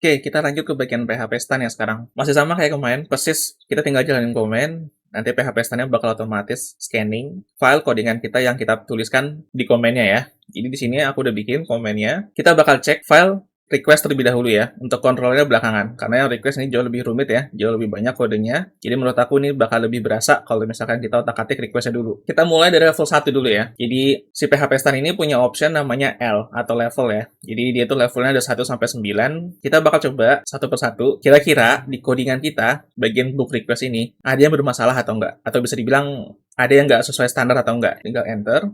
Oke, kita lanjut ke bagian PHP stand ya sekarang. Masih sama kayak kemarin, persis kita tinggal jalanin komen, nanti PHP stand-nya bakal otomatis scanning file codingan kita yang kita tuliskan di komennya ya. Jadi di sini aku udah bikin komennya. Kita bakal cek file request terlebih dahulu ya, untuk kontrolnya belakangan. Karena yang request ini jauh lebih rumit ya, jauh lebih banyak kodenya. Jadi menurut aku ini bakal lebih berasa kalau misalkan kita otak-atik requestnya dulu. Kita mulai dari level 1 dulu ya. Jadi si PHP stand ini punya option namanya L atau level ya. Jadi dia tuh levelnya ada 1 sampai 9. Kita bakal coba satu persatu. Kira-kira di codingan kita, bagian book request ini, ada yang bermasalah atau enggak? Atau bisa dibilang ada yang nggak sesuai standar atau enggak? Tinggal enter.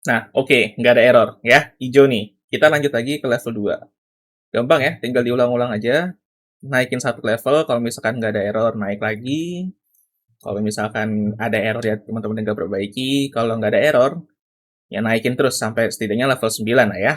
Nah, oke, nggak ada error ya. Hijau nih. Kita lanjut lagi ke level 2. Gampang ya, tinggal diulang-ulang aja. Naikin satu level, kalau misalkan nggak ada error, naik lagi. Kalau misalkan ada error ya teman-teman tinggal perbaiki. Kalau nggak ada error, ya naikin terus sampai setidaknya level 9 lah ya.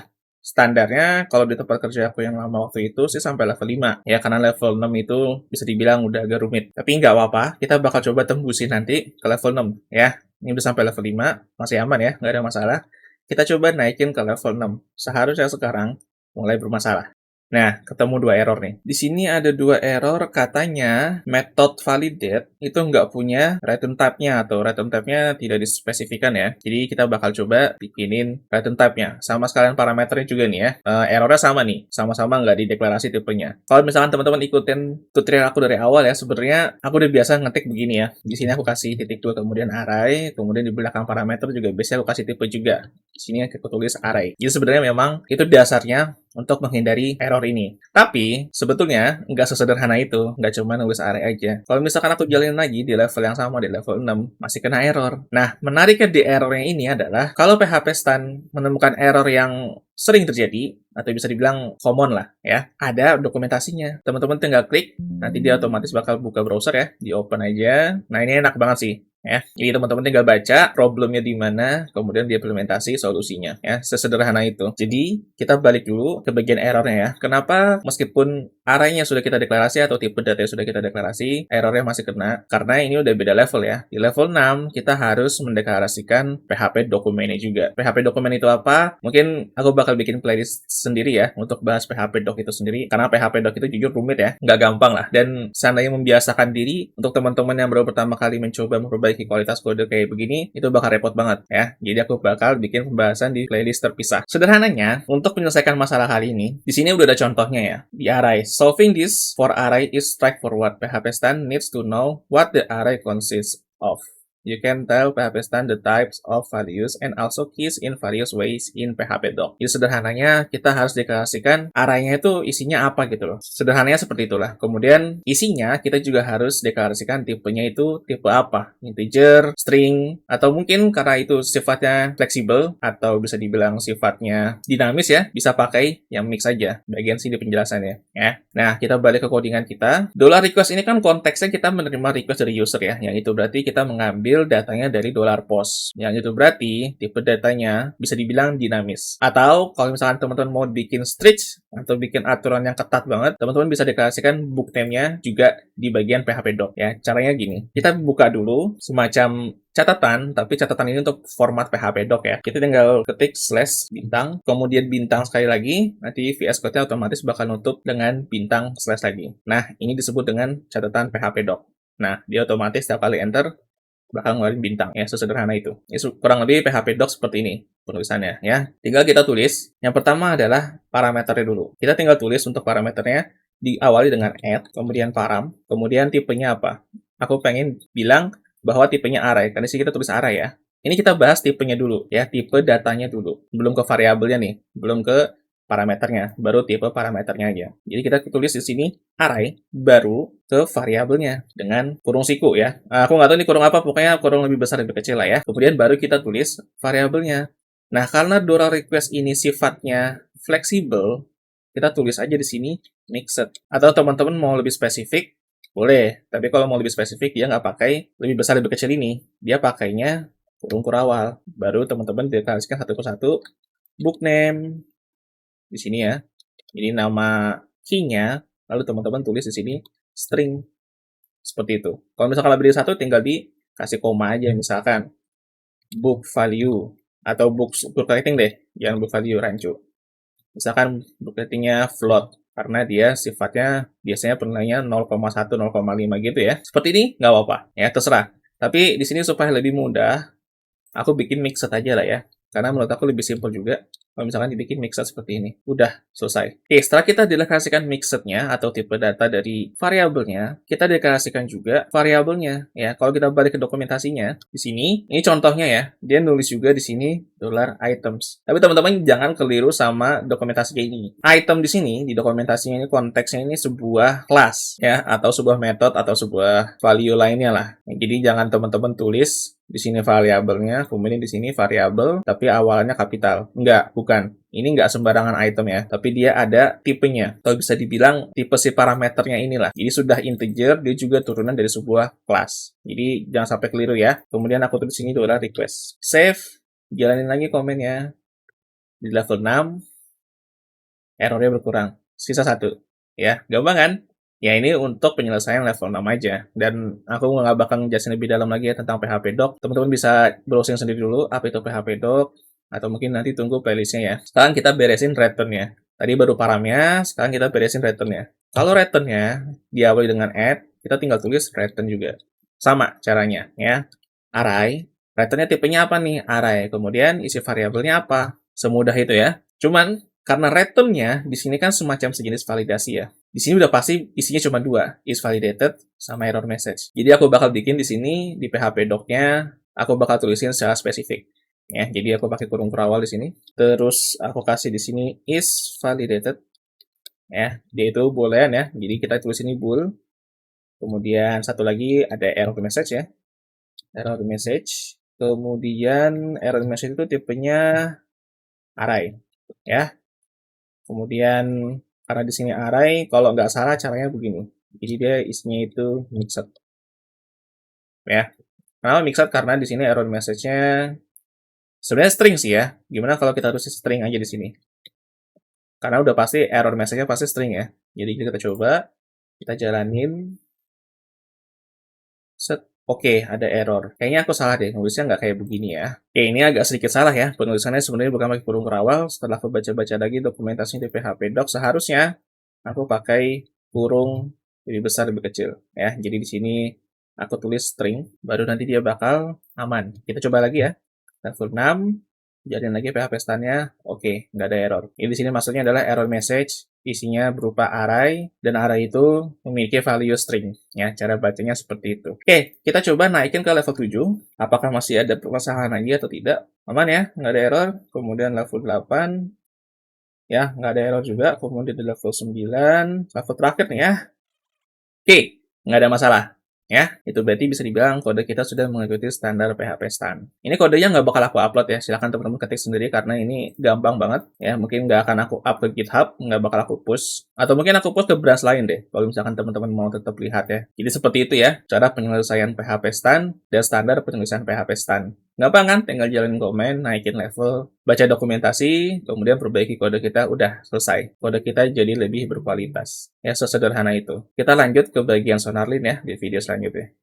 Standarnya kalau di tempat kerja aku yang lama waktu itu sih sampai level 5. Ya karena level 6 itu bisa dibilang udah agak rumit. Tapi nggak apa-apa, kita bakal coba tembusin nanti ke level 6 ya. Ini udah sampai level 5, masih aman ya, nggak ada masalah. Kita coba naikin ke level 6. Seharusnya sekarang mulai bermasalah. Nah, ketemu dua error nih. Di sini ada dua error, katanya method validate itu nggak punya return type-nya atau return type-nya tidak dispesifikan ya. Jadi kita bakal coba bikinin return type-nya. Sama sekalian parameternya juga nih ya. Errornya sama nih, sama-sama nggak dideklarasi tipenya. Kalau misalkan teman-teman ikutin tutorial aku dari awal ya, sebenarnya aku udah biasa ngetik begini ya. Di sini aku kasih titik dua, kemudian array, kemudian di belakang parameter juga biasanya aku kasih tipe juga. Di sini aku tulis array. Jadi sebenarnya memang itu dasarnya untuk menghindari error ini. Tapi, sebetulnya nggak sesederhana itu. Nggak cuma nulis array aja. Kalau misalkan aku jalanin lagi di level yang sama, di level 6, masih kena error. Nah, menariknya di errornya ini adalah, kalau PHP stand menemukan error yang sering terjadi, atau bisa dibilang common lah ya, ada dokumentasinya. Teman-teman tinggal klik, nanti dia otomatis bakal buka browser ya, di open aja. Nah, ini enak banget sih. Ya, jadi teman-teman tinggal baca problemnya di mana, kemudian diimplementasi solusinya ya, sesederhana itu. Jadi kita balik dulu ke bagian errornya ya. Kenapa meskipun arraynya sudah kita deklarasi atau tipe data yang sudah kita deklarasi, errornya masih kena? Karena ini udah beda level ya. Di level 6 kita harus mendeklarasikan PHP dokumennya juga. PHP dokumen itu apa? Mungkin aku bakal bikin playlist sendiri ya untuk bahas PHP doc itu sendiri. Karena PHP doc itu jujur rumit ya, nggak gampang lah. Dan seandainya membiasakan diri untuk teman-teman yang baru pertama kali mencoba memperbaiki kualitas kode kayak begini, itu bakal repot banget ya. Jadi aku bakal bikin pembahasan di playlist terpisah. Sederhananya, untuk menyelesaikan masalah kali ini, di sini udah ada contohnya ya. Di array, solving this for array is straightforward. PHP stand needs to know what the array consists of. You can tell PHP stand the types of values and also keys in various ways in PHP doc. Jadi sederhananya kita harus deklarasikan arraynya itu isinya apa gitu loh. Sederhananya seperti itulah. Kemudian isinya kita juga harus deklarasikan tipenya itu tipe apa. Integer, string, atau mungkin karena itu sifatnya fleksibel atau bisa dibilang sifatnya dinamis ya, bisa pakai yang mix aja. Bagian sini penjelasannya ya. Nah, kita balik ke codingan kita. $request ini kan konteksnya kita menerima request dari user ya. Yang itu berarti kita mengambil datanya dari $post. Yang itu berarti tipe datanya bisa dibilang dinamis. Atau kalau misalkan teman-teman mau bikin strict atau bikin aturan yang ketat banget, teman-teman bisa deklarasikan book name-nya juga di bagian PHP doc ya. Caranya gini. Kita buka dulu semacam catatan, tapi catatan ini untuk format PHP doc ya. Kita tinggal ketik slash bintang, kemudian bintang sekali lagi, nanti VS Code-nya otomatis bakal nutup dengan bintang slash lagi. Nah, ini disebut dengan catatan PHP doc. Nah, dia otomatis setiap kali enter, bakal ngeluarin bintang ya, sesederhana itu. Ini kurang lebih PHP doc seperti ini penulisannya ya. Tinggal kita tulis. Yang pertama adalah parameternya dulu. Kita tinggal tulis untuk parameternya, diawali dengan add, kemudian param, kemudian tipenya apa. Aku pengen bilang bahwa tipenya array, karena sih kita tulis array ya. Ini kita bahas tipenya dulu ya, tipe datanya dulu. Belum ke variabelnya nih, belum ke parameternya, baru tipe parameternya aja. Jadi kita tulis di sini array, baru ke variabelnya dengan kurung siku ya. Aku nggak tahu ini kurung apa, pokoknya kurung lebih besar lebih kecil lah ya. Kemudian baru kita tulis variabelnya. Nah, karena $request ini sifatnya fleksibel, kita tulis aja di sini mixed. Atau teman-teman mau lebih spesifik, boleh. Tapi kalau mau lebih spesifik, dia nggak pakai lebih besar lebih kecil ini. Dia pakainya kurung kurawal. Baru teman-teman deklarasikan satu persatu book name di sini ya. Jadi nama key-nya, lalu teman-teman tulis di sini string. Seperti itu. Kalau misalkan lebih dari satu, tinggal dikasih koma aja. Misalkan book value atau book rating deh, jangan book value rancu. Misalkan book ratingnya float. karena dia sifatnya biasanya penilaiannya 0,1, 0,5 gitu ya. Seperti ini nggak apa-apa, ya terserah. Tapi di sini supaya lebih mudah, aku bikin mixed aja lah ya. Karena menurut aku lebih simpel juga. Kalau misalkan dibikin mixed seperti ini. Udah, selesai. Oke, setelah kita deklarasikan mixednya atau tipe data dari variabelnya, kita deklarasikan juga variabelnya. Ya, kalau kita balik ke dokumentasinya, di sini, ini contohnya ya, dia nulis juga di sini $items. Tapi teman-teman jangan keliru sama dokumentasi kayak ini. Item di sini, di dokumentasinya ini konteksnya ini sebuah kelas, ya, atau sebuah metode atau sebuah value lainnya lah. Jadi jangan teman-teman tulis di sini variabelnya, kemudian di sini variabel, tapi awalnya kapital. Enggak, bukan. Ini enggak sembarangan item ya, tapi dia ada tipenya. Atau bisa dibilang tipe si parameternya inilah. Jadi sudah integer, dia juga turunan dari sebuah kelas. Jadi jangan sampai keliru ya. Kemudian aku tulis sini itu adalah request. Save, jalanin lagi komennya. Di level 6, errornya berkurang. Sisa 1. Ya, gampang kan? Ya, ini untuk penyelesaian level 6 aja. Dan aku nggak bakal ngejelasin lebih dalam lagi ya tentang PHP Doc. Teman-teman bisa browsing sendiri dulu apa itu PHP Doc, atau mungkin nanti tunggu playlistnya ya. Sekarang kita beresin return-nya. Tadi baru paramnya, sekarang kita beresin return-nya. Kalau return-nya diawali dengan add, kita tinggal tulis return juga. Sama caranya ya. Array, return-nya tipenya apa nih? Array. Kemudian isi variabelnya apa? Semudah itu ya. Cuman karena return-nya di sini kan semacam sejenis validasi ya. Di sini udah pasti isinya cuma 2, is validated sama error message. Jadi aku bakal bikin di sini di PHP doc-nya, aku bakal tulisin secara spesifik. Ya, jadi aku pakai kurung perawal di sini. Terus aku kasih di sini is validated. Ya, dia itu boolean ya. Jadi kita tulis ini bool. Kemudian satu lagi ada error message ya. Error message. Kemudian error message itu tipenya array. Ya. Kemudian karena di sini array, kalau nggak salah caranya begini. Jadi dia isinya itu mixed. Ya. Kenapa mixed? Karena di sini error message-nya sebenarnya string sih ya. Gimana kalau kita tulis string aja di sini? Karena udah pasti error message-nya pasti string ya. Jadi kita coba, kita jalanin. Set. Oke, ada error. Kayaknya aku salah deh, nulisnya nggak kayak begini ya. Oke, ini agak sedikit salah ya. Penulisannya sebenarnya bukan pakai kurung kerawal. Setelah aku baca-baca lagi dokumentasinya di PHP Doc, seharusnya aku pakai kurung lebih besar, lebih kecil. Ya, jadi di sini aku tulis string, baru nanti dia bakal aman. Kita coba lagi ya. Level 6, jadiin lagi PHP stand-nya. Oke, nggak ada error. Ini di sini maksudnya adalah error message, isinya berupa array, dan array itu memiliki value string. Ya, cara bacanya seperti itu. Oke, kita coba naikin ke level 7. Apakah masih ada permasalahan lagi atau tidak? Aman ya, nggak ada error. Kemudian level 8, ya, nggak ada error juga. Kemudian di level 9, level terakhir nih ya. Oke, nggak ada masalah. Ya, itu berarti bisa dibilang kode kita sudah mengikuti standar PHP stand. Ini kodenya nggak bakal aku upload ya, silahkan teman-teman ketik sendiri karena ini gampang banget. Ya, mungkin nggak akan aku up ke GitHub, nggak bakal aku push. Atau mungkin aku push ke branch lain deh, kalau misalkan teman-teman mau tetap lihat ya. Jadi seperti itu ya, cara penyelesaian PHP stand dan standar penyelesaian PHP stand. Gampang kan? Tinggal jalanin komen, naikin level, baca dokumentasi, kemudian perbaiki kode kita, udah selesai. Kode kita jadi lebih berkualitas. Ya, sesederhana itu. Kita lanjut ke bagian Sonarlin ya, di video selanjutnya.